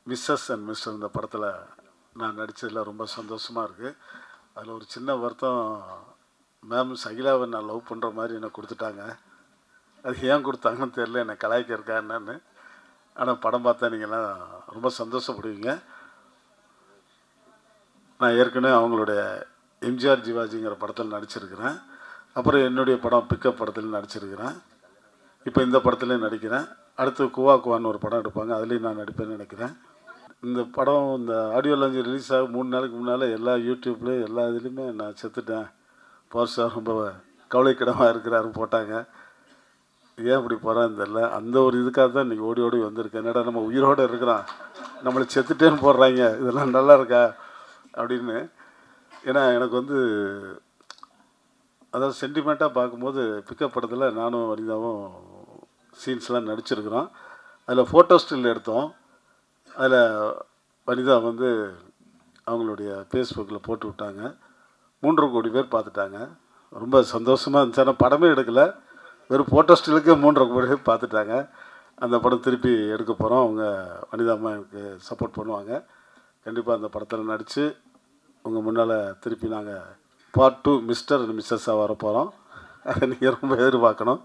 Mrs and mister இந்த படத்தில் நான் நடித்ததில் ரொம்ப சந்தோஷமாக இருக்குது. அதில் ஒரு சின்ன வருத்தம், மேம் சகிலாவை நான் லவ் பண்ணுற மாதிரி என்னை கொடுத்துட்டாங்க. அது ஏன் கொடுத்தாங்கன்னு தெரில, என்னை கலாய்க்க இருக்கா என்னன்னு. ஆனால் படம் பார்த்தா நீங்கள்லாம் ரொம்ப சந்தோஷப்படுவீங்க. நான் ஏற்கனவே அவங்களுடைய எம்ஜிஆர் ஜிவாஜிங்கிற படத்தில் நடிச்சிருக்கிறேன். அப்புறம் என்னுடைய படம் பிக்கப் படத்தில் நடிச்சிருக்கிறேன். இப்போ இந்த படத்துலேயும் நடிக்கிறேன். அடுத்து குவா குவான்னு ஒரு படம் எடுப்பாங்க, அதுலேயும் நான் நடிப்பேன்னு நினைக்கிறேன். இந்த படம் இந்த ஆடியோ லான்ச் ரிலீஸ் ஆக 3 நாளைக்கு முன்னால் எல்லா யூடியூப்லேயும் எல்லா இதுலேயுமே நான் செத்துட்டேன், பவர் ஸ்டார் ரொம்ப கவலைக்கிடமாக இருக்கிறாரு போட்டாங்க. ஏன் அப்படி போகிறான்னு தெரில. அந்த ஒரு இதுக்காக தான் இன்றைக்கி ஓடி ஓடி வந்திருக்கேன். என்னடா நம்ம உயிரோடு இருக்கிறோம், நம்மளை செத்துட்டேன்னு போடுறாங்க, இதெல்லாம் நல்லா இருக்கா அப்படின்னு. ஏன்னா எனக்கு வந்து அதாவது சென்டிமெண்ட்டாக பார்க்கும்போது பிக்கப் படத்தில் நானும் வனிதாவும் சீன்ஸ்லாம் நடிச்சிருக்கிறோம். அதில் ஃபோட்டோ ஸ்டில் எடுத்தோம். அதில் வனிதா வந்து அவங்களுடைய ஃபேஸ்புக்கில் போட்டு விட்டாங்க. 3 கோடி பேர் பார்த்துட்டாங்க. ரொம்ப சந்தோஷமாக இருந்துச்சு. ஆனால் படமே எடுக்கலை, வெறும் ஃபோட்டோ ஸ்டிலுக்கே 3 கோடி பேர் பார்த்துட்டாங்க. அந்த படம் திருப்பி எடுக்க போகிறோம். அவங்க வனிதா அம்மா எனக்கு சப்போர்ட் பண்ணுவாங்க. கண்டிப்பாக அந்த படத்தில் நடித்து உங்கள் முன்னால் திருப்பி நாங்கள் பார்ட் 2 மிஸ்டர் அண்ட் மிஸ்ஸஸாக வரப்போகிறோம். அதை நீங்கள் ரொம்ப எதிர்பார்க்கணும்.